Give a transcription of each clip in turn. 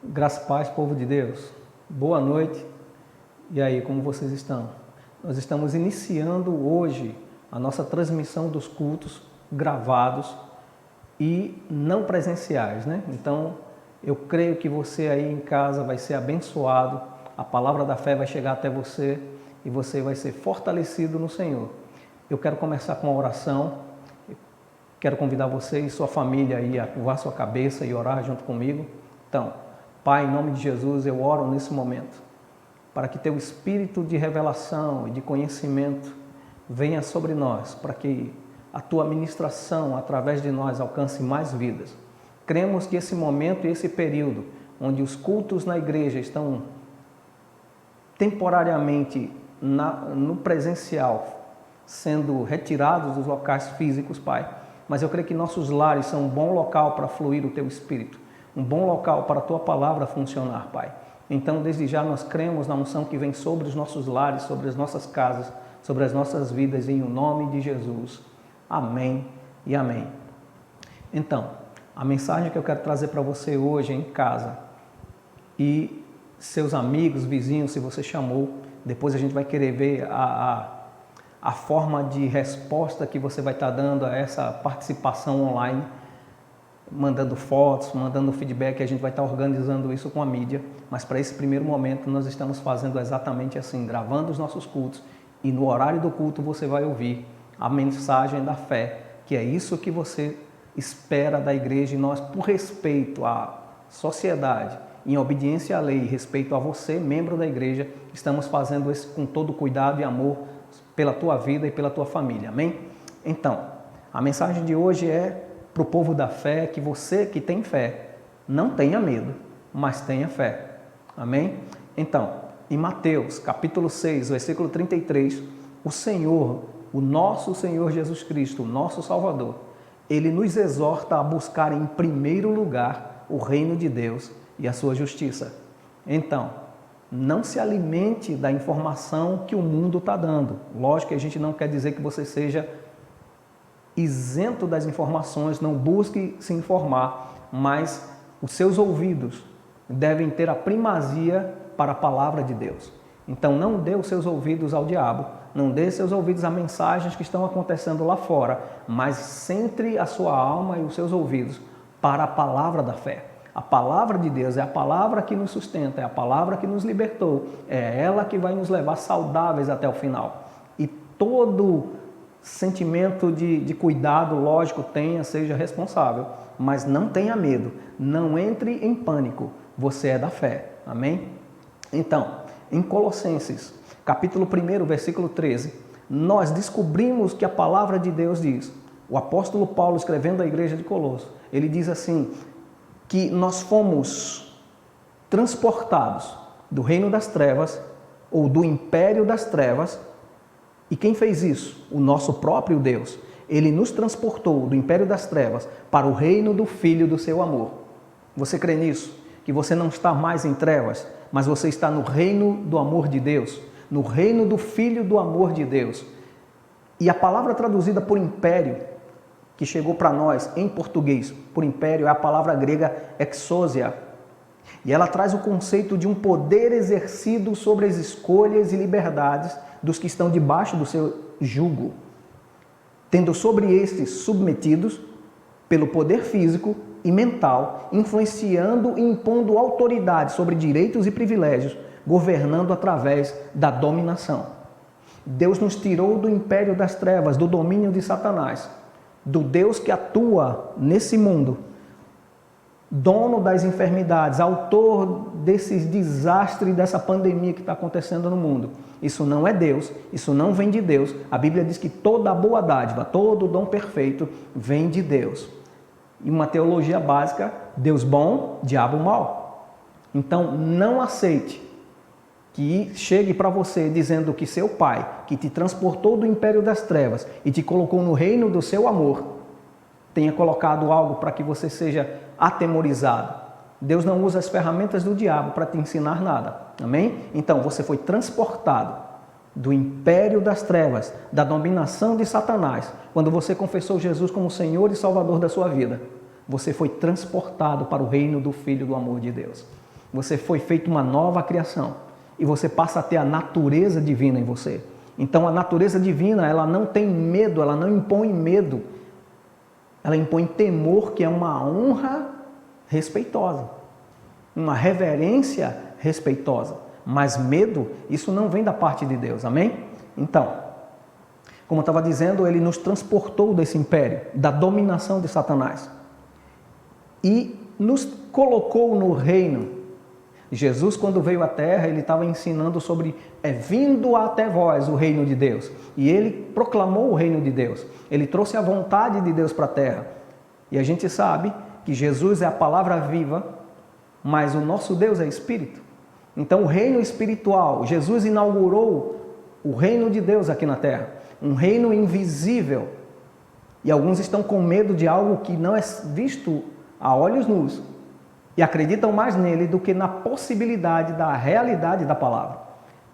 Graça e paz, povo de Deus. Boa noite. E aí, como vocês estão? Nós estamos iniciando hoje a nossa transmissão dos cultos gravados e não presenciais, né? Então, eu creio que você aí em casa vai ser abençoado, a palavra da fé vai chegar até você e você vai ser fortalecido no Senhor. Eu quero começar com uma oração. Quero convidar você e sua família aí a curvar sua cabeça e orar junto comigo. Então, Pai, em nome de Jesus, eu oro nesse momento para que Teu Espírito de revelação e de conhecimento venha sobre nós, para que a Tua ministração através de nós alcance mais vidas. Cremos que esse momento e esse período, onde os cultos na igreja estão temporariamente no presencial, sendo retirados dos locais físicos, Pai, mas eu creio que nossos lares são um bom local para fluir o Teu Espírito, um bom local para a Tua palavra funcionar, Pai. Então, desde já, nós cremos na unção que vem sobre os nossos lares, sobre as nossas casas, sobre as nossas vidas, em o nome de Jesus. Amém e amém. Então, a mensagem que eu quero trazer para você hoje em casa e seus amigos, vizinhos, se você chamou, depois a gente vai querer ver a forma de resposta que você vai estar dando a essa participação online, mandando fotos, mandando feedback, a gente vai estar organizando isso com a mídia, mas para esse primeiro momento nós estamos fazendo exatamente assim, gravando os nossos cultos e no horário do culto você vai ouvir a mensagem da fé, que é isso que você espera da igreja e nós, por respeito à sociedade, em obediência à lei, respeito a você, membro da igreja, estamos fazendo isso com todo cuidado e amor pela tua vida e pela tua família, amém? Então, a mensagem de hoje é para o povo da fé, que você que tem fé, não tenha medo, mas tenha fé, amém? Então, em Mateus, capítulo 6, versículo 33, o Senhor, o nosso Senhor Jesus Cristo, o nosso Salvador, Ele nos exorta a buscar em primeiro lugar o reino de Deus e a sua justiça. Então, não se alimente da informação que o mundo está dando. Lógico que a gente não quer dizer que você seja isento das informações, não busque se informar, mas os seus ouvidos devem ter a primazia para a palavra de Deus. Então não dê os seus ouvidos ao diabo, não dê seus ouvidos a mensagens que estão acontecendo lá fora, mas centre a sua alma e os seus ouvidos para a palavra da fé. A palavra de Deus é a palavra que nos sustenta, é a palavra que nos libertou, é ela que vai nos levar saudáveis até o final. E todo sentimento de cuidado, lógico, seja responsável, mas não tenha medo, não entre em pânico, você é da fé, amém? Então, em Colossenses, capítulo 1, versículo 13, nós descobrimos que a palavra de Deus diz, o apóstolo Paulo escrevendo à igreja de Colosso, ele diz assim, que nós fomos transportados do reino das trevas, ou do império das trevas. E quem fez isso? O nosso próprio Deus. Ele nos transportou do império das trevas para o reino do Filho do seu amor. Você crê nisso? Que você não está mais em trevas, mas você está no reino do amor de Deus, no reino do Filho do amor de Deus. E a palavra traduzida por império, que chegou para nós em português, por império, é a palavra grega exousia. E ela traz o conceito de um poder exercido sobre as escolhas e liberdades dos que estão debaixo do seu jugo, tendo sobre estes submetidos pelo poder físico e mental, influenciando e impondo autoridade sobre direitos e privilégios, governando através da dominação. Deus nos tirou do império das trevas, do domínio de Satanás, do Deus que atua nesse mundo, dono das enfermidades, autor desses desastres, dessa pandemia que está acontecendo no mundo. Isso não é Deus, isso não vem de Deus. A Bíblia diz que toda a boa dádiva, todo o dom perfeito vem de Deus. E uma teologia básica, Deus bom, diabo mau. Então não aceite que chegue para você dizendo que seu pai, que te transportou do império das trevas e te colocou no reino do seu amor, tenha colocado algo para que você seja atemorizado. Deus não usa as ferramentas do diabo para te ensinar nada, amém? Então você foi transportado do império das trevas, da dominação de Satanás. Quando você confessou Jesus como Senhor e Salvador da sua vida, você foi transportado para o reino do Filho do amor de Deus. Você foi feito uma nova criação e você passa a ter a natureza divina em você. Então a natureza divina, ela não tem medo, ela não impõe medo. Ela impõe temor, que é uma honra respeitosa, uma reverência respeitosa. Mas medo, isso não vem da parte de Deus, amém? Então, como eu estava dizendo, ele nos transportou desse império, da dominação de Satanás. E nos colocou no reino. Jesus, quando veio à terra, ele estava ensinando sobre vindo até vós o reino de Deus. E ele proclamou o reino de Deus. Ele trouxe a vontade de Deus para a terra. E a gente sabe que Jesus é a palavra viva, mas o nosso Deus é Espírito. Então o reino espiritual, Jesus inaugurou o reino de Deus aqui na terra. Um reino invisível. E alguns estão com medo de algo que não é visto a olhos nus. E acreditam mais nele do que na possibilidade da realidade da palavra.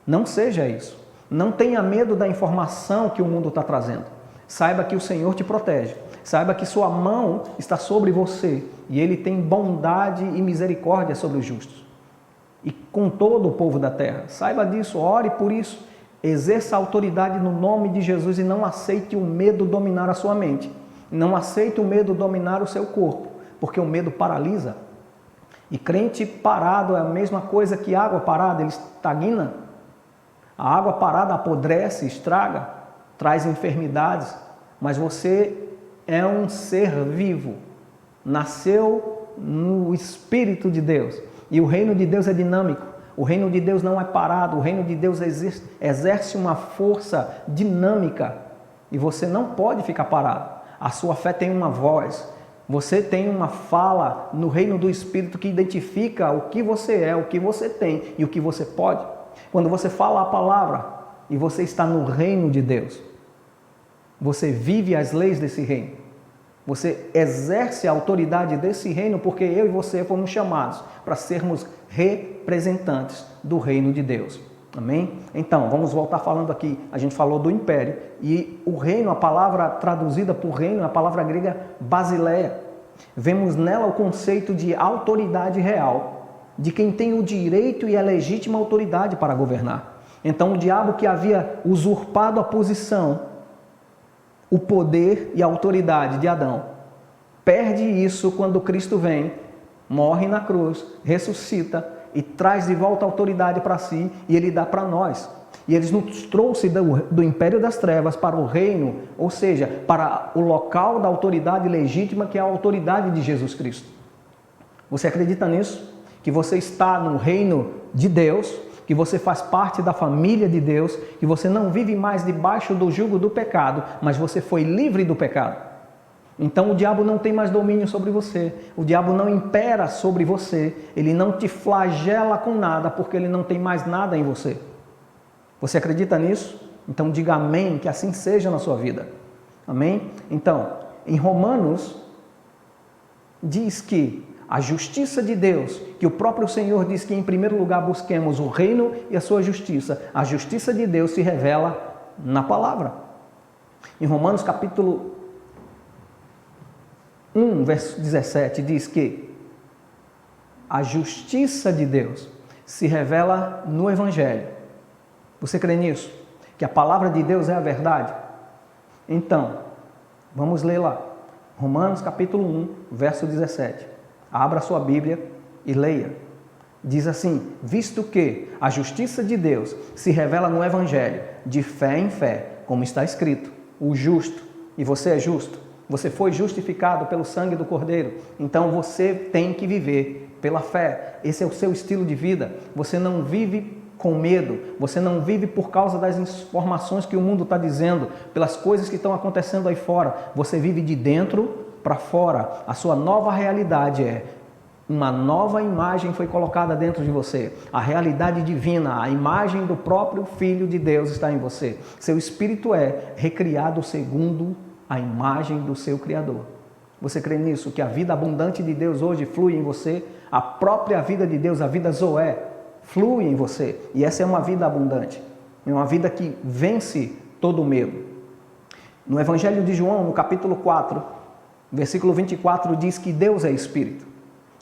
Não seja isso. Não tenha medo da informação que o mundo está trazendo. Saiba que o Senhor te protege. Saiba que sua mão está sobre você. E Ele tem bondade e misericórdia sobre os justos. E com todo o povo da terra. Saiba disso, ore por isso. Exerça a autoridade no nome de Jesus e não aceite o medo dominar a sua mente. Não aceite o medo dominar o seu corpo. Porque o medo paralisa. E crente parado é a mesma coisa que água parada, ele estagna. A água parada apodrece, estraga, traz enfermidades. Mas você é um ser vivo, nasceu no Espírito de Deus. E o reino de Deus é dinâmico. O reino de Deus não é parado, o reino de Deus exerce uma força dinâmica. E você não pode ficar parado. A sua fé tem uma voz. Você tem uma fala no reino do Espírito que identifica o que você é, o que você tem e o que você pode. Quando você fala a palavra e você está no reino de Deus, você vive as leis desse reino. Você exerce a autoridade desse reino porque eu e você fomos chamados para sermos representantes do reino de Deus. Amém? Então, vamos voltar falando aqui. A gente falou do império e o reino, a palavra traduzida por reino, é a palavra grega basileia. Vemos nela o conceito de autoridade real, de quem tem o direito e a legítima autoridade para governar. Então, o diabo que havia usurpado a posição, o poder e a autoridade de Adão, perde isso quando Cristo vem, morre na cruz, ressuscita e traz de volta a autoridade para si e Ele dá para nós. E Ele nos trouxe do império das trevas para o reino, ou seja, para o local da autoridade legítima que é a autoridade de Jesus Cristo. Você acredita nisso? Que você está no reino de Deus, que você faz parte da família de Deus, que você não vive mais debaixo do jugo do pecado, mas você foi livre do pecado. Então o diabo não tem mais domínio sobre você, o diabo não impera sobre você, ele não te flagela com nada, porque ele não tem mais nada em você. Você acredita nisso? Então diga amém, que assim seja na sua vida. Amém? Então, em Romanos, diz que a justiça de Deus, que o próprio Senhor diz que em primeiro lugar busquemos o reino e a sua justiça. A justiça de Deus se revela na palavra. Em Romanos capítulo 1, verso 17, diz que a justiça de Deus se revela no Evangelho. Você crê nisso? Que a palavra de Deus é a verdade? Então, vamos ler lá. Romanos capítulo 1, verso 17. Abra sua Bíblia e leia. Diz assim: visto que a justiça de Deus se revela no Evangelho, de fé em fé, como está escrito, o justo, e você é justo, você foi justificado pelo sangue do Cordeiro, então você tem que viver pela fé. Esse é o seu estilo de vida. Você não vive com medo, você não vive por causa das informações que o mundo está dizendo, pelas coisas que estão acontecendo aí fora. Você vive de dentro para fora. A sua nova realidade é uma nova imagem foi colocada dentro de você. A realidade divina, a imagem do próprio Filho de Deus está em você. Seu espírito é recriado segundo a imagem do seu Criador. Você crê nisso? Que a vida abundante de Deus hoje flui em você? A própria vida de Deus, a vida Zoé, flui em você. E essa é uma vida abundante. É uma vida que vence todo o medo. No Evangelho de João, no capítulo 4, versículo 24, diz que Deus é Espírito.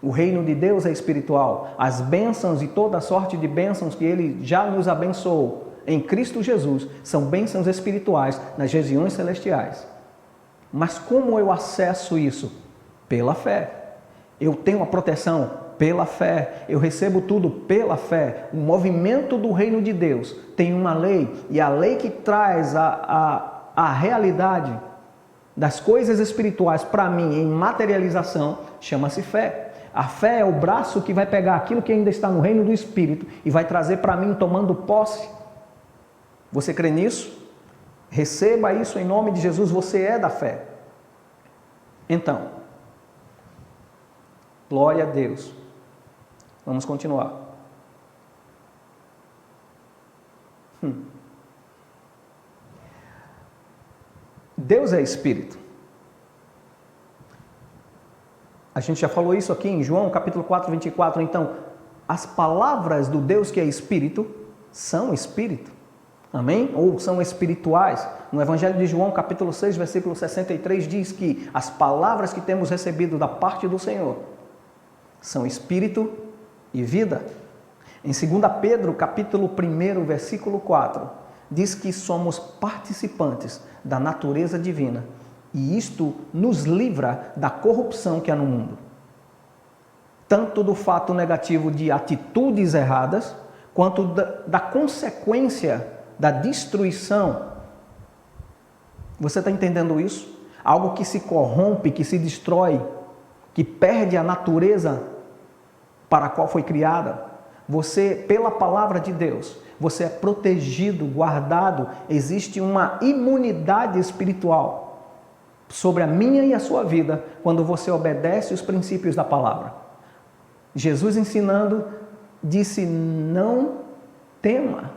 O reino de Deus é espiritual. As bênçãos e toda a sorte de bênçãos que Ele já nos abençoou em Cristo Jesus são bênçãos espirituais nas regiões celestiais. Mas como eu acesso isso? Pela fé. Eu tenho a proteção pela fé. Eu recebo tudo pela fé. O movimento do reino de Deus tem uma lei, e a lei que traz a realidade das coisas espirituais para mim em materialização chama-se fé. A fé é o braço que vai pegar aquilo que ainda está no reino do Espírito e vai trazer para mim tomando posse. Você crê nisso? Receba isso em nome de Jesus, você é da fé. Então, glória a Deus. Vamos continuar. Deus é Espírito. A gente já falou isso aqui em João capítulo 4, 24. Então, as palavras do Deus que é Espírito são Espírito. Amém? Ou são espirituais. No Evangelho de João capítulo 6, versículo 63, diz que as palavras que temos recebido da parte do Senhor são Espírito e vida. Em 2 Pedro capítulo 1, versículo 4, diz que somos participantes da natureza divina. E isto nos livra da corrupção que há no mundo. Tanto do fato negativo de atitudes erradas, quanto da consequência da destruição. Você está entendendo isso? Algo que se corrompe, que se destrói, que perde a natureza para a qual foi criada. Você, pela palavra de Deus, você é protegido, guardado. Existe uma imunidade espiritual sobre a minha e a sua vida, quando você obedece os princípios da palavra. Jesus ensinando, disse, não tema,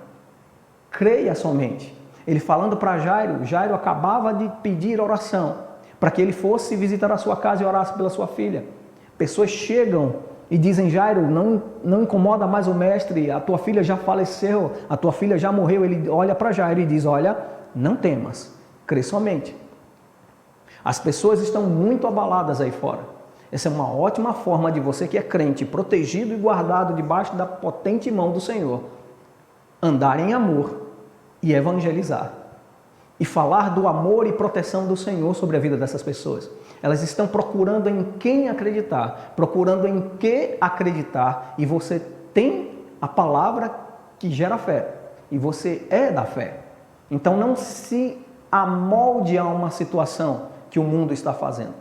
creia somente. Ele falando para Jairo, Jairo acabava de pedir oração, para que ele fosse visitar a sua casa e orasse pela sua filha. Pessoas chegam e dizem, Jairo, não incomoda mais o mestre, a tua filha já faleceu, a tua filha já morreu. Ele olha para Jairo e diz, olha, não temas, crê somente. As pessoas estão muito abaladas aí fora. Essa é uma ótima forma de você que é crente, protegido e guardado debaixo da potente mão do Senhor, andar em amor e evangelizar. E falar do amor e proteção do Senhor sobre a vida dessas pessoas. Elas estão procurando em quem acreditar, procurando em que acreditar, e você tem a palavra que gera fé, e você é da fé. Então não se amolde a uma situação que o mundo está fazendo.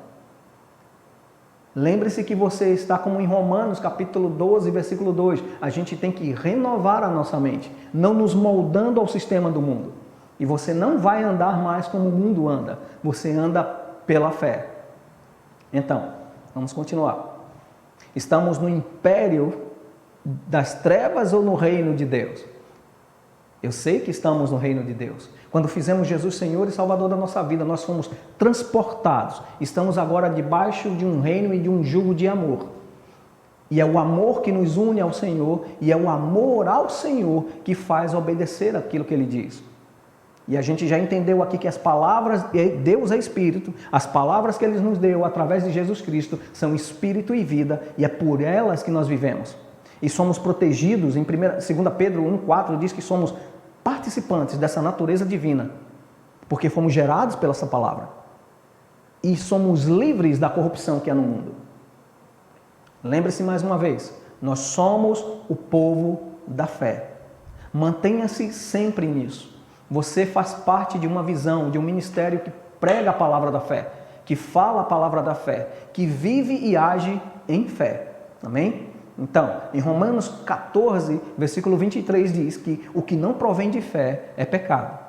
Lembre-se que você está como em Romanos capítulo 12, versículo 2. A gente tem que renovar a nossa mente, não nos moldando ao sistema do mundo. E você não vai andar mais como o mundo anda. Você anda pela fé. Então, vamos continuar. Estamos no império das trevas ou no reino de Deus? Eu sei que estamos no reino de Deus. Quando fizemos Jesus Senhor e Salvador da nossa vida, nós fomos transportados. Estamos agora debaixo de um reino e de um jugo de amor. E é o amor que nos une ao Senhor, e é o amor ao Senhor que faz obedecer aquilo que Ele diz. E a gente já entendeu aqui que as palavras, Deus é Espírito, as palavras que Ele nos deu através de Jesus Cristo são Espírito e vida, e é por elas que nós vivemos. E somos protegidos, em 2 Pedro 1,4 diz que somos participantes dessa natureza divina, porque fomos gerados pela essa palavra. E somos livres da corrupção que há no mundo. Lembre-se mais uma vez, nós somos o povo da fé. Mantenha-se sempre nisso. Você faz parte de uma visão, de um ministério que prega a palavra da fé, que fala a palavra da fé, que vive e age em fé. Amém? Então, em Romanos 14, versículo 23 diz que o que não provém de fé é pecado.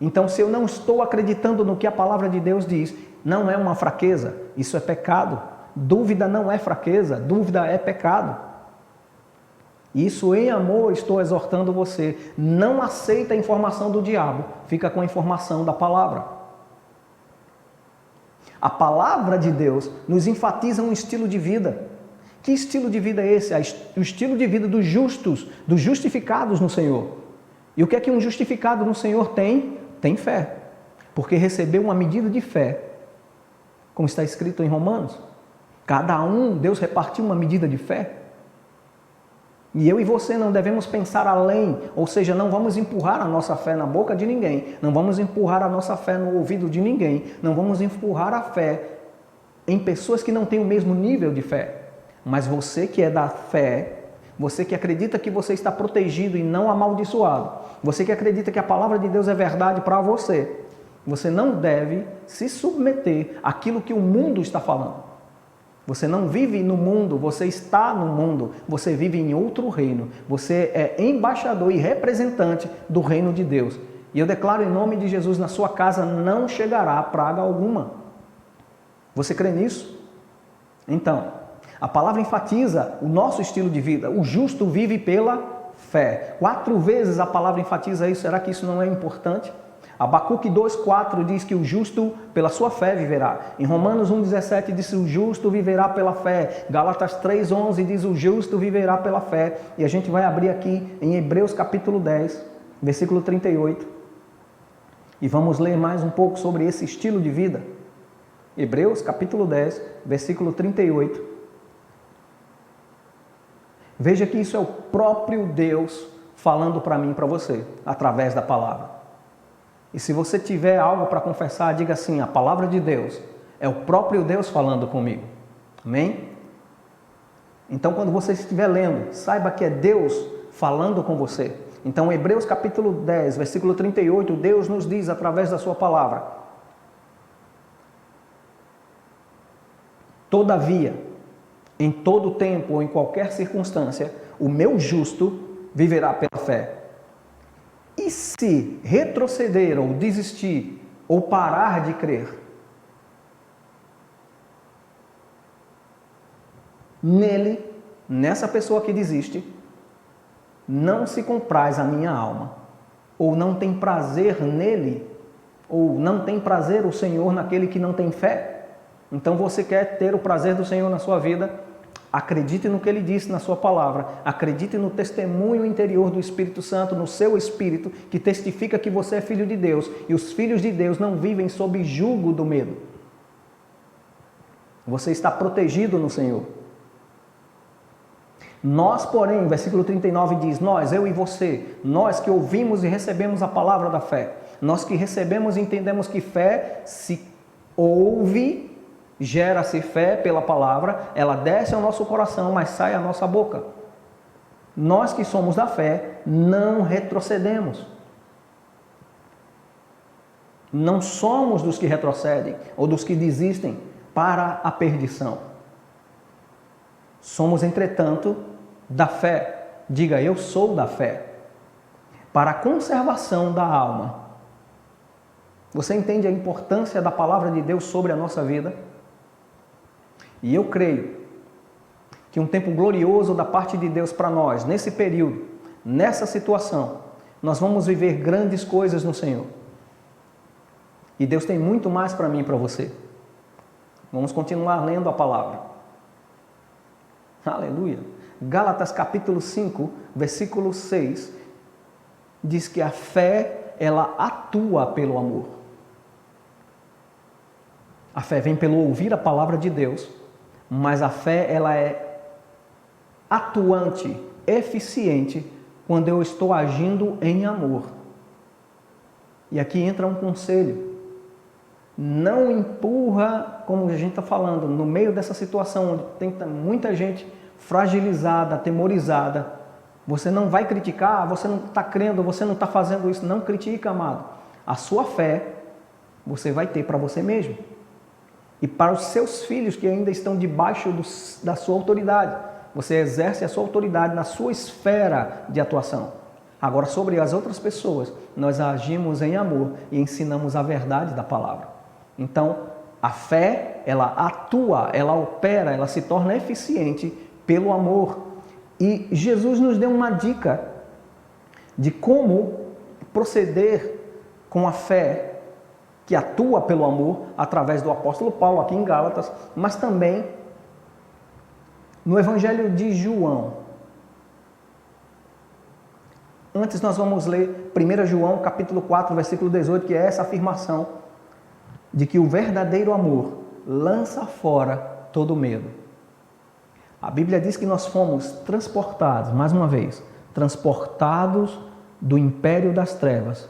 Então, se eu não estou acreditando no que a palavra de Deus diz, não é uma fraqueza, isso é pecado. Dúvida não é fraqueza, dúvida é pecado. Isso em amor estou exortando você. Não aceita a informação do diabo, fica com a informação da palavra. A palavra de Deus nos enfatiza um estilo de vida. Que estilo de vida é esse? O estilo de vida dos justos, dos justificados no Senhor. E o que é que um justificado no Senhor tem? Tem fé. Porque recebeu uma medida de fé, como está escrito em Romanos. Cada um, Deus repartiu uma medida de fé. E eu e você não devemos pensar além, ou seja, não vamos empurrar a nossa fé na boca de ninguém, não vamos empurrar a nossa fé no ouvido de ninguém, não vamos empurrar a fé em pessoas que não têm o mesmo nível de fé. Mas você que é da fé, você que acredita que você está protegido e não amaldiçoado, você que acredita que a palavra de Deus é verdade para você, você não deve se submeter àquilo que o mundo está falando. Você não vive no mundo, você está no mundo, você vive em outro reino. Você é embaixador e representante do reino de Deus. E eu declaro em nome de Jesus, na sua casa não chegará praga alguma. Você crê nisso? Então, a palavra enfatiza o nosso estilo de vida. O justo vive pela fé. 4 vezes a palavra enfatiza isso. Será que isso não é importante? Abacuque 2,4 diz que o justo pela sua fé viverá. Em Romanos 1,17 diz que o justo viverá pela fé. Gálatas 3,11 diz o justo viverá pela fé. E a gente vai abrir aqui em Hebreus capítulo 10, versículo 38. E vamos ler mais um pouco sobre esse estilo de vida. Hebreus capítulo 10, versículo 38. Veja que isso é o próprio Deus falando para mim e para você, através da palavra. E se você tiver algo para confessar, diga assim, a palavra de Deus é o próprio Deus falando comigo. Amém? Então, quando você estiver lendo, saiba que é Deus falando com você. Então, Hebreus capítulo 10, versículo 38, Deus nos diz através da sua palavra: todavia, em todo tempo ou em qualquer circunstância, o meu justo viverá pela fé. E se retroceder ou desistir ou parar de crer, nele, nessa pessoa que desiste, não se compraz a minha alma, ou não tem prazer nele, ou não tem prazer o Senhor naquele que não tem fé. Então você quer ter o prazer do Senhor na sua vida? Acredite no que Ele disse na sua palavra. Acredite no testemunho interior do Espírito Santo, no seu espírito, que testifica que você é filho de Deus. E os filhos de Deus não vivem sob jugo do medo. Você está protegido no Senhor. Nós, porém, versículo 39 diz, nós, eu e você, nós que ouvimos e recebemos a palavra da fé, nós que recebemos e entendemos que fé se ouve, gera-se fé pela palavra, ela desce ao nosso coração, mas sai à nossa boca. Nós que somos da fé, não retrocedemos. Não somos dos que retrocedem ou dos que desistem para a perdição. Somos, entretanto, da fé. Diga, eu sou da fé. Para a conservação da alma. Você entende a importância da palavra de Deus sobre a nossa vida? E eu creio que um tempo glorioso da parte de Deus para nós, nesse período, nessa situação, nós vamos viver grandes coisas no Senhor. E Deus tem muito mais para mim e para você. Vamos continuar lendo a palavra. Aleluia. Gálatas capítulo 5, versículo 6, diz que a fé, ela atua pelo amor. A fé vem pelo ouvir a palavra de Deus, mas a fé, ela é atuante, eficiente, quando eu estou agindo em amor. E aqui entra um conselho. Não empurra, como a gente está falando, no meio dessa situação onde tem muita gente fragilizada, atemorizada. Você não vai criticar, você não está crendo, você não está fazendo isso. Não critica, amado. A sua fé, você vai ter para você mesmo. E para os seus filhos que ainda estão debaixo da sua autoridade. Você exerce a sua autoridade na sua esfera de atuação. Agora, sobre as outras pessoas, nós agimos em amor e ensinamos a verdade da palavra. Então, a fé, ela atua, ela opera, ela se torna eficiente pelo amor. E Jesus nos deu uma dica de como proceder com a fé que atua pelo amor, através do apóstolo Paulo, aqui em Gálatas, mas também no Evangelho de João. Antes nós vamos ler 1 João, capítulo 4, versículo 18, que é essa afirmação de que o verdadeiro amor lança fora todo medo. A Bíblia diz que nós fomos transportados, mais uma vez, transportados do império das trevas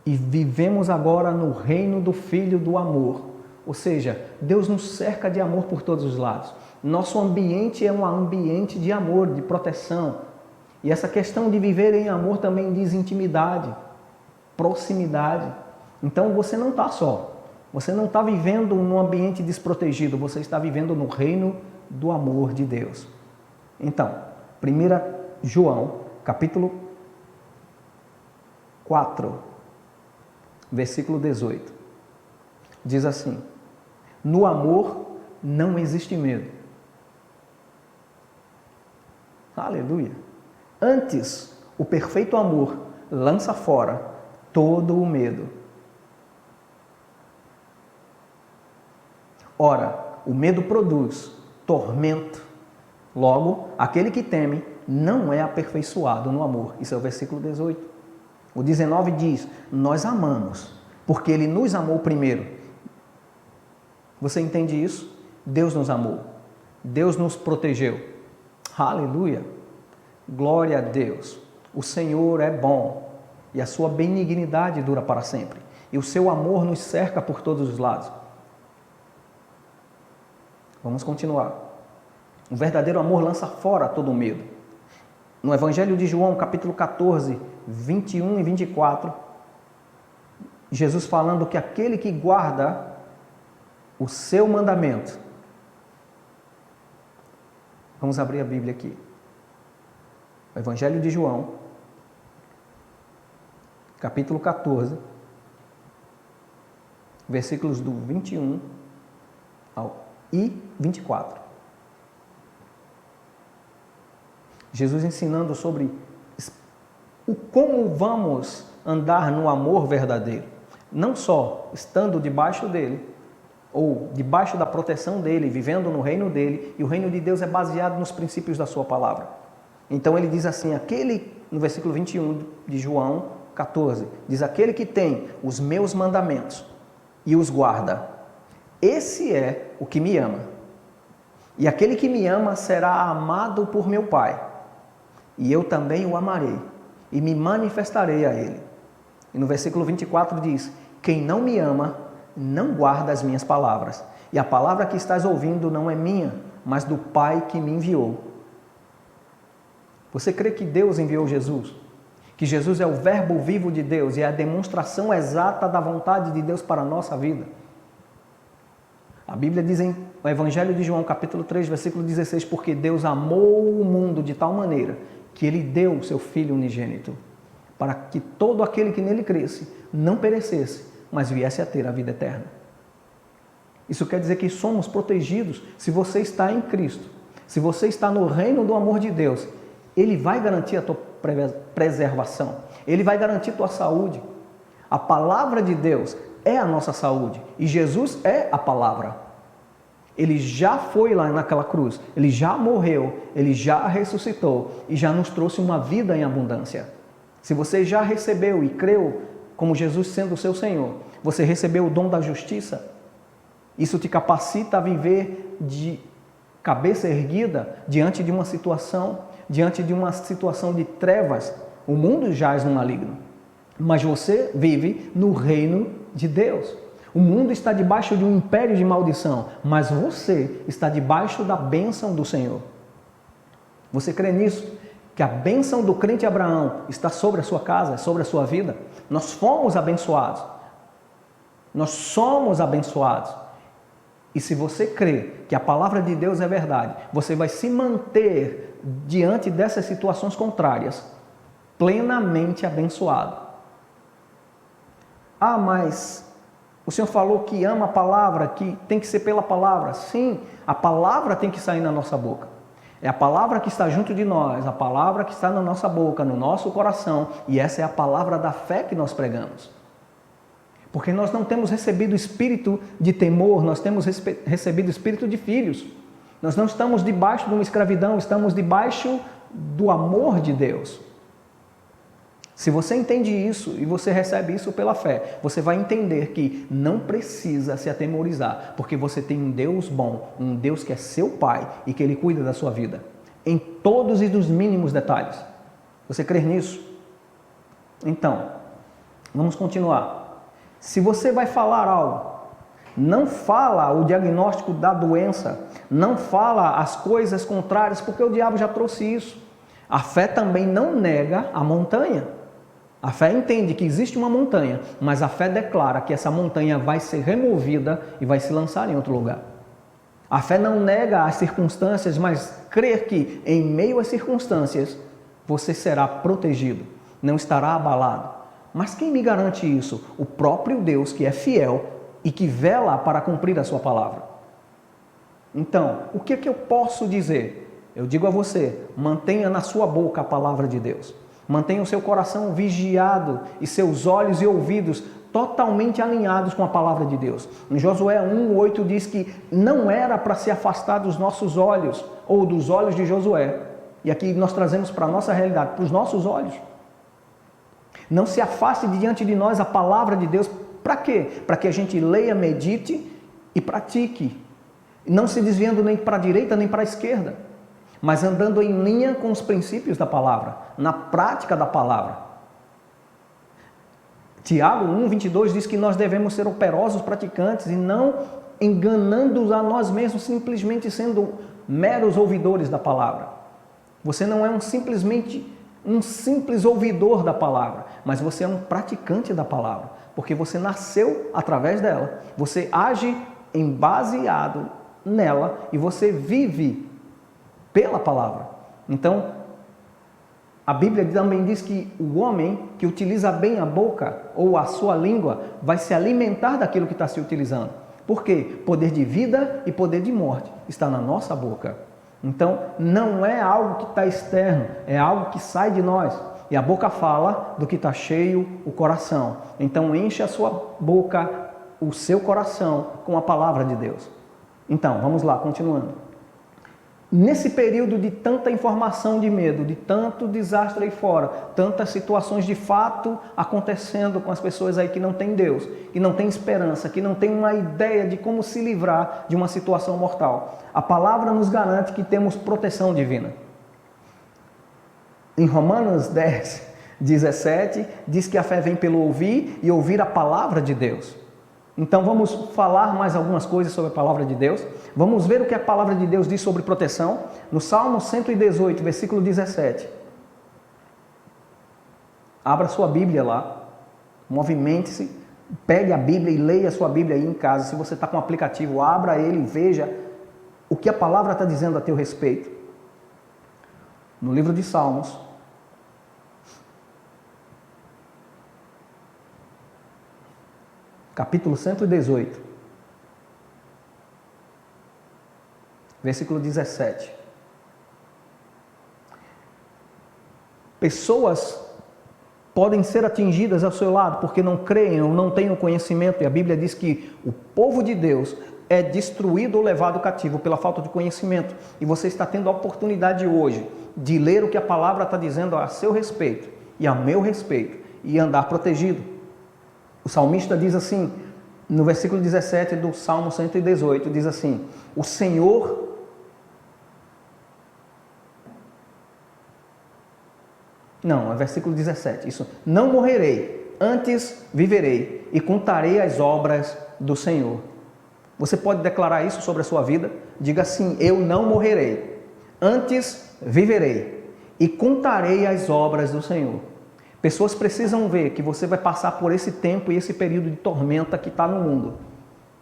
e vivemos agora no reino do Filho do amor. Ou seja, Deus nos cerca de amor por todos os lados. Nosso ambiente é um ambiente de amor, de proteção. E essa questão de viver em amor também diz intimidade, proximidade. Então você não está só. Você não está vivendo num ambiente desprotegido. Você está vivendo no reino do amor de Deus. Então, 1 João, capítulo 4, versículo 18. Diz assim: no amor não existe medo. Aleluia! Antes, o perfeito amor lança fora todo o medo. Ora, o medo produz tormento. Logo, aquele que teme não é aperfeiçoado no amor. Isso é o versículo 18. O 19 diz: nós amamos, porque Ele nos amou primeiro. Você entende isso? Deus nos amou. Deus nos protegeu. Aleluia! Glória a Deus. O Senhor é bom e a sua benignidade dura para sempre. E o seu amor nos cerca por todos os lados. Vamos continuar. O verdadeiro amor lança fora todo o medo. No Evangelho de João, capítulo 14, 21 e 24, Jesus falando que aquele que guarda o seu mandamento. Vamos abrir a Bíblia aqui. O Evangelho de João, capítulo 14, versículos do 21 e 24. Jesus ensinando sobre como vamos andar no amor verdadeiro. Não só estando debaixo dele, ou debaixo da proteção dele, vivendo no reino dele, e o reino de Deus é baseado nos princípios da sua palavra. Então ele diz assim, no versículo 21 de João 14, diz: aquele que tem os meus mandamentos e os guarda, esse é o que me ama. E aquele que me ama será amado por meu Pai, e eu também o amarei, e me manifestarei a ele. E no versículo 24 diz: quem não me ama, não guarda as minhas palavras. E a palavra que estás ouvindo não é minha, mas do Pai que me enviou. Você crê que Deus enviou Jesus? Que Jesus é o verbo vivo de Deus e é a demonstração exata da vontade de Deus para a nossa vida? A Bíblia diz no Evangelho de João, capítulo 3, versículo 16, porque Deus amou o mundo de tal maneira que Ele deu o seu Filho unigênito, para que todo aquele que nele cresce não perecesse, mas viesse a ter a vida eterna. Isso quer dizer que somos protegidos se você está em Cristo. Se você está no reino do amor de Deus, Ele vai garantir a tua preservação. Ele vai garantir a tua saúde. A palavra de Deus é a nossa saúde. E Jesus é a palavra. Ele já foi lá naquela cruz. Ele já morreu. Ele já ressuscitou. E já nos trouxe uma vida em abundância. Se você já recebeu e creu como Jesus sendo o seu Senhor, você recebeu o dom da justiça, isso te capacita a viver de cabeça erguida diante de uma situação de trevas. O mundo jaz no maligno, mas você vive no reino de Deus. O mundo está debaixo de um império de maldição, mas você está debaixo da bênção do Senhor. Você crê nisso? Que a bênção do crente Abraão está sobre a sua casa, sobre a sua vida? Nós fomos abençoados. Nós somos abençoados. E se você crê que a palavra de Deus é verdade, você vai se manter diante dessas situações contrárias, plenamente abençoado. Ah, mas o Senhor falou que ama a palavra, que tem que ser pela palavra. Sim, a palavra tem que sair na nossa boca. É a palavra que está junto de nós, a palavra que está na nossa boca, no nosso coração, e essa é a palavra da fé que nós pregamos. Porque nós não temos recebido espírito de temor, nós temos recebido espírito de filhos. Nós não estamos debaixo de uma escravidão, estamos debaixo do amor de Deus. Se você entende isso e você recebe isso pela fé, você vai entender que não precisa se atemorizar, porque você tem um Deus bom, um Deus que é seu Pai e que Ele cuida da sua vida, em todos e dos mínimos detalhes. Você crê nisso? Então, vamos continuar. Se você vai falar algo, não fala o diagnóstico da doença, não fala as coisas contrárias, porque o diabo já trouxe isso. A fé também não nega a montanha. A fé entende que existe uma montanha, mas a fé declara que essa montanha vai ser removida e vai se lançar em outro lugar. A fé não nega as circunstâncias, mas crê que em meio às circunstâncias você será protegido, não estará abalado. Mas quem me garante isso? O próprio Deus, que é fiel e que vela para cumprir a sua palavra. Então, o que eu posso dizer? Eu digo a você, mantenha na sua boca a palavra de Deus. Mantenha o seu coração vigiado e seus olhos e ouvidos totalmente alinhados com a palavra de Deus. Em Josué 1:8 diz que não era para se afastar dos nossos olhos ou dos olhos de Josué. E aqui nós trazemos para a nossa realidade, para os nossos olhos. Não se afaste de diante de nós a palavra de Deus. Para quê? Para que a gente leia, medite e pratique. Não se desviando nem para a direita nem para a esquerda, mas andando em linha com os princípios da palavra, na prática da palavra. Tiago 1:22 diz que nós devemos ser operosos praticantes e não enganando a nós mesmos, simplesmente sendo meros ouvidores da palavra. Você não é simplesmente um simples ouvidor da palavra, mas você é um praticante da palavra, porque você nasceu através dela, você age baseado nela e você vive pela palavra. Então, a Bíblia também diz que o homem que utiliza bem a boca ou a sua língua vai se alimentar daquilo que está se utilizando. Por quê? Poder de vida e poder de morte está na nossa boca. Então, não é algo que está externo, é algo que sai de nós. E a boca fala do que está cheio o coração. Então, enche a sua boca, o seu coração, com a palavra de Deus. Então, vamos lá, continuando. Nesse período de tanta informação de medo, de tanto desastre aí fora, tantas situações de fato acontecendo com as pessoas aí que não têm Deus, que não têm esperança, que não têm uma ideia de como se livrar de uma situação mortal, a palavra nos garante que temos proteção divina. Em Romanos 10:17, diz que a fé vem pelo ouvir e ouvir a palavra de Deus. Então vamos falar mais algumas coisas sobre a palavra de Deus. Vamos ver o que a palavra de Deus diz sobre proteção. No Salmo 118, versículo 17. Abra sua Bíblia lá, movimente-se, pegue a Bíblia e leia a sua Bíblia aí em casa. Se você está com o aplicativo, abra ele e veja o que a palavra está dizendo a teu respeito. No livro de Salmos, capítulo 118, versículo 17. Pessoas podem ser atingidas ao seu lado porque não creem ou não têm o conhecimento, e a Bíblia diz que o povo de Deus é destruído ou levado cativo pela falta de conhecimento. E você está tendo a oportunidade hoje de ler o que a palavra está dizendo a seu respeito e a meu respeito e andar protegido. O salmista diz assim, no versículo 17 do Salmo 118, diz assim: o Senhor não, é versículo 17, isso, não morrerei, antes viverei e contarei as obras do Senhor. Você pode declarar isso sobre a sua vida? Diga assim: eu não morrerei, antes viverei e contarei as obras do Senhor. Pessoas precisam ver que você vai passar por esse tempo e esse período de tormenta que está no mundo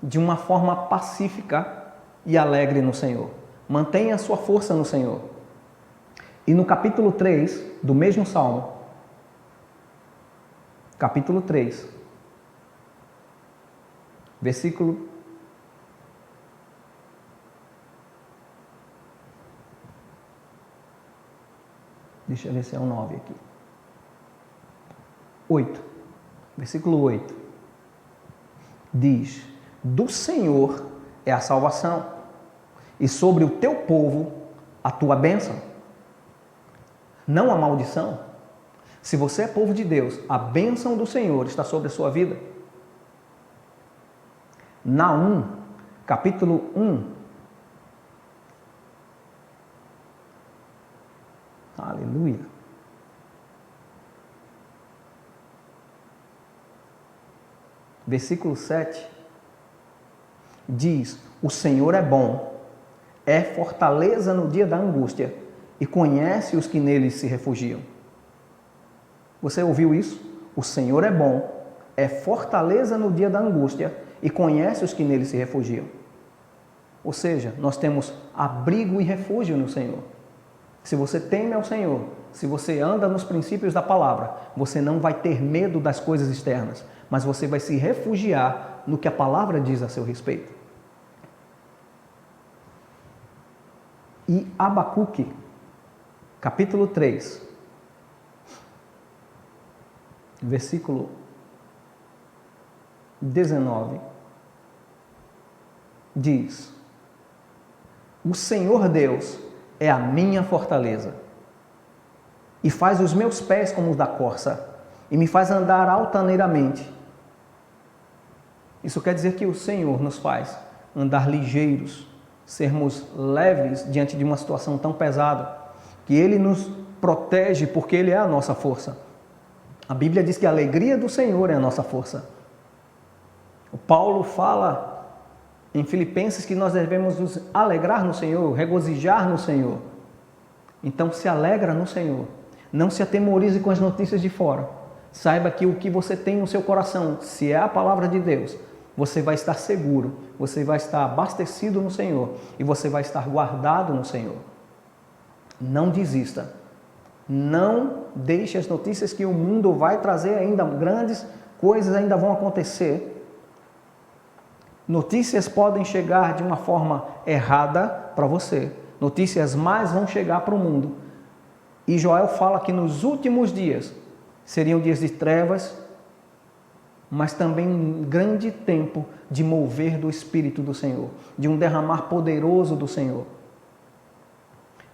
de uma forma pacífica e alegre no Senhor. Mantenha a sua força no Senhor. E no capítulo 3 do mesmo Salmo, capítulo 3, versículo 9 aqui. 8, versículo 8, diz: do Senhor é a salvação, e sobre o teu povo a tua bênção, não a maldição. Se você é povo de Deus, a bênção do Senhor está sobre a sua vida. Naum, capítulo 1. Aleluia. Versículo 7 diz: o Senhor é bom, é fortaleza no dia da angústia e conhece os que nele se refugiam. Você ouviu isso? O Senhor é bom, é fortaleza no dia da angústia e conhece os que nele se refugiam. Ou seja, nós temos abrigo e refúgio no Senhor. Se você teme ao Senhor, se você anda nos princípios da palavra, você não vai ter medo das coisas externas, mas você vai se refugiar no que a palavra diz a seu respeito. E Abacuque, capítulo 3, versículo 19, diz: o Senhor Deus é a minha fortaleza, e faz os meus pés como os da corça, e me faz andar altaneiramente. Isso quer dizer que o Senhor nos faz andar ligeiros, sermos leves diante de uma situação tão pesada, que Ele nos protege porque Ele é a nossa força. A Bíblia diz que a alegria do Senhor é a nossa força. O Paulo fala em Filipenses que nós devemos nos alegrar no Senhor, regozijar no Senhor. Então se alegra no Senhor. Não se atemorize com as notícias de fora. Saiba que o que você tem no seu coração, se é a palavra de Deus, você vai estar seguro, você vai estar abastecido no Senhor e você vai estar guardado no Senhor. Não desista. Não deixe as notícias que o mundo vai trazer ainda, grandes coisas ainda vão acontecer. Notícias podem chegar de uma forma errada para você. Notícias más vão chegar para o mundo. E Joel fala que nos últimos dias seriam dias de trevas, mas também um grande tempo de mover do Espírito do Senhor, de um derramar poderoso do Senhor.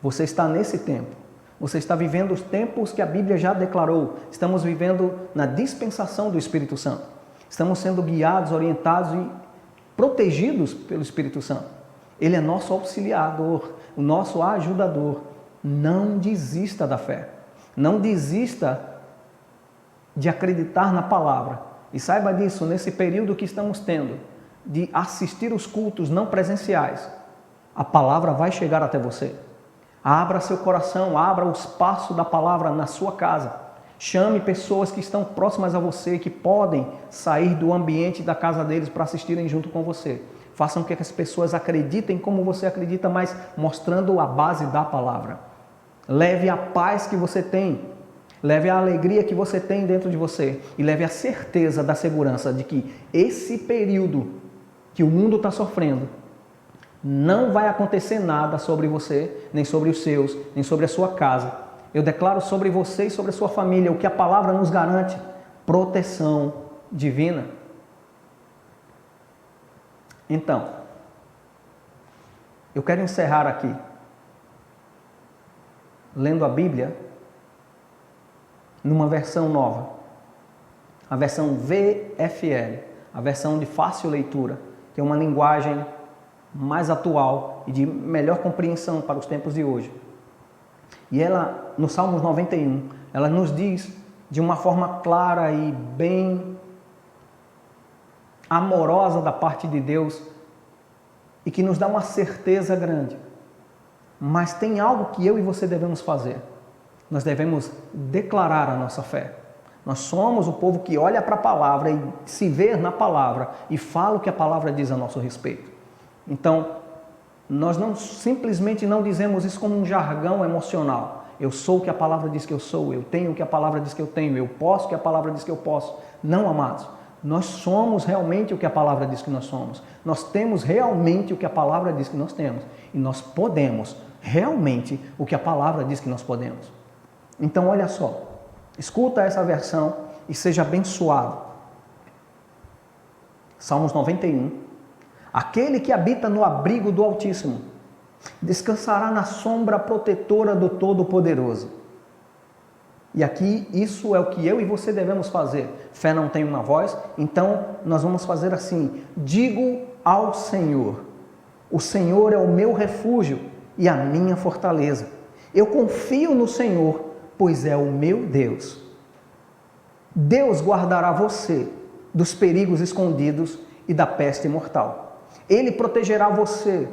Você está nesse tempo. Você está vivendo os tempos que a Bíblia já declarou. Estamos vivendo na dispensação do Espírito Santo. Estamos sendo guiados, orientados e protegidos pelo Espírito Santo. Ele é nosso auxiliador, o nosso ajudador. Não desista da fé. Não desista de acreditar na palavra. E saiba disso, nesse período que estamos tendo, de assistir os cultos não presenciais, a palavra vai chegar até você. Abra seu coração, abra o espaço da palavra na sua casa. Chame pessoas que estão próximas a você, que podem sair do ambiente da casa deles para assistirem junto com você. Façam com que as pessoas acreditem como você acredita, mas mostrando a base da palavra. Leve a paz que você tem, leve a alegria que você tem dentro de você e leve a certeza da segurança de que esse período que o mundo está sofrendo, não vai acontecer nada sobre você, nem sobre os seus, nem sobre a sua casa. Eu declaro sobre você e sobre a sua família o que a palavra nos garante: proteção divina. Então, eu quero encerrar aqui, lendo a Bíblia, numa versão nova, a versão VFL, a versão de fácil leitura, que é uma linguagem mais atual e de melhor compreensão para os tempos de hoje. E ela, no Salmos 91, ela nos diz de uma forma clara e bem amorosa da parte de Deus e que nos dá uma certeza grande. Mas tem algo que eu e você devemos fazer. Nós devemos declarar a nossa fé. Nós somos o povo que olha para a palavra e se vê na palavra e fala o que a palavra diz a nosso respeito. Então, nós não simplesmente não dizemos isso como um jargão emocional. Eu sou o que a palavra diz que eu sou, eu tenho o que a palavra diz que eu tenho, eu posso o que a palavra diz que eu posso. Não, amados. Nós somos realmente o que a palavra diz que nós somos. Nós temos realmente o que a palavra diz que nós temos. E nós podemos realmente o que a palavra diz que nós podemos. Então, olha só. Escuta essa versão e seja abençoado. Salmos 91. Aquele que habita no abrigo do Altíssimo descansará na sombra protetora do Todo-Poderoso. E aqui isso é o que eu e você devemos fazer. Fé não tem uma voz, então nós vamos fazer assim: digo ao Senhor, o Senhor é o meu refúgio e a minha fortaleza. Eu confio no Senhor, pois é o meu Deus. Deus guardará você dos perigos escondidos e da peste mortal. Ele protegerá você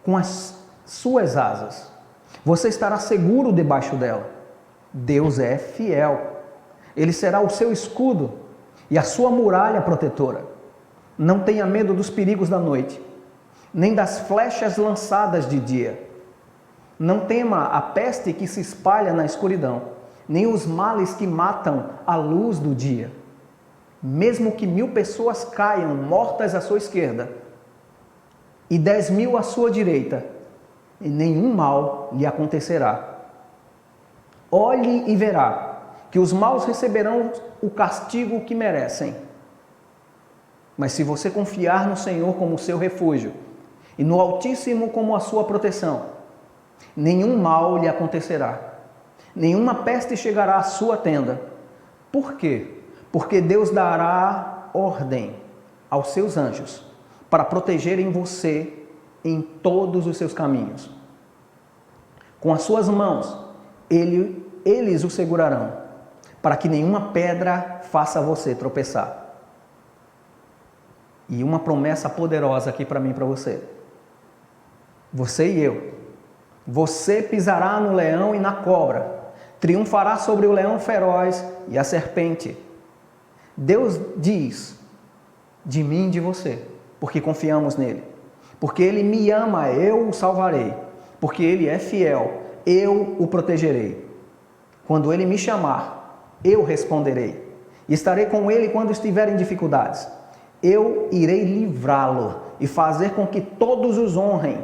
com as suas asas. Você estará seguro debaixo dela. Deus é fiel. Ele será o seu escudo e a sua muralha protetora. Não tenha medo dos perigos da noite, nem das flechas lançadas de dia. Não tema a peste que se espalha na escuridão, nem os males que matam à luz do dia. Mesmo que 1000 pessoas caiam mortas à sua esquerda e 10.000 à sua direita, e nenhum mal lhe acontecerá. Olhe e verá que os maus receberão o castigo que merecem. Mas se você confiar no Senhor como seu refúgio e no Altíssimo como a sua proteção, nenhum mal lhe acontecerá, nenhuma peste chegará à sua tenda. Por quê? Porque Deus dará ordem aos seus anjos para protegerem você em todos os seus caminhos. Com as suas mãos, eles o segurarão, para que nenhuma pedra faça você tropeçar. E uma promessa poderosa aqui para mim e para você. Você e eu. Você pisará no leão e na cobra, triunfará sobre o leão feroz e a serpente. Deus diz de mim e de você, porque confiamos nele. Porque ele me ama, eu o salvarei. Porque ele é fiel, eu o protegerei. Quando ele me chamar, eu responderei. E estarei com ele quando estiver em dificuldades. Eu irei livrá-lo e fazer com que todos os honrem.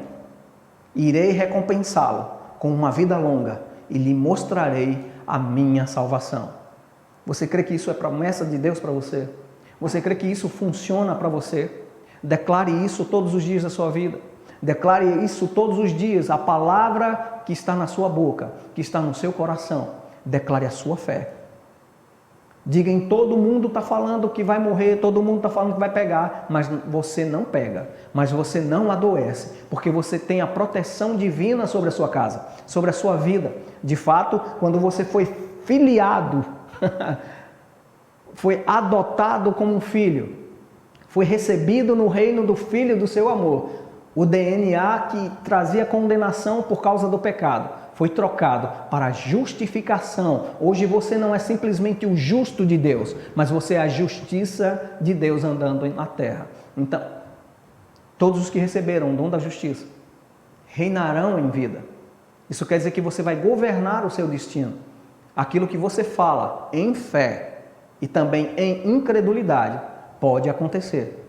Irei recompensá-lo com uma vida longa e lhe mostrarei a minha salvação. Você crê que isso é promessa de Deus para você? Você crê que isso funciona para você? Declare isso todos os dias da sua vida. Declare isso todos os dias. A palavra que está na sua boca, que está no seu coração. Declare a sua fé. Diga: todo mundo está falando que vai morrer, todo mundo está falando que vai pegar, mas você não pega, mas você não adoece, porque você tem a proteção divina sobre a sua casa, sobre a sua vida. De fato, quando você foi filiado, foi adotado como um filho, foi recebido no reino do Filho do seu amor, o DNA que trazia condenação por causa do pecado foi trocado para justificação. Hoje você não é simplesmente o justo de Deus, mas você é a justiça de Deus andando na terra. Então, todos os que receberam o dom da justiça reinarão em vida. Isso quer dizer que você vai governar o seu destino. Aquilo que você fala em fé e também em incredulidade pode acontecer.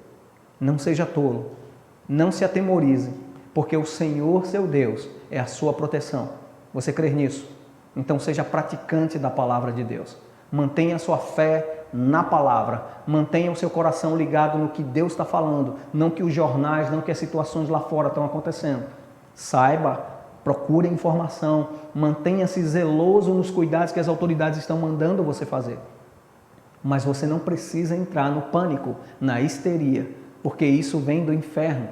Não seja tolo, não se atemorize, porque o Senhor, seu Deus, é a sua proteção. Você crê nisso? Então seja praticante da palavra de Deus. Mantenha a sua fé na palavra. Mantenha o seu coração ligado no que Deus está falando, não que os jornais, não que as situações lá fora estão acontecendo. Saiba, procure informação, mantenha-se zeloso nos cuidados que as autoridades estão mandando você fazer. Mas você não precisa entrar no pânico, na histeria, porque isso vem do inferno.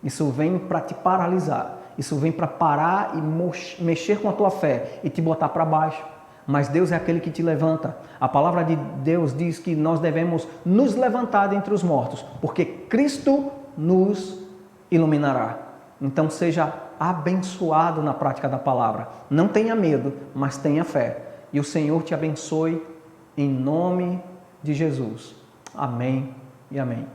Isso vem para te paralisar. Isso vem para parar e mexer com a tua fé e te botar para baixo. Mas Deus é aquele que te levanta. A palavra de Deus diz que nós devemos nos levantar dentre os mortos, porque Cristo nos iluminará. Então seja abençoado na prática da palavra. Não tenha medo, mas tenha fé. E o Senhor te abençoe em nome de Jesus. Amém e amém.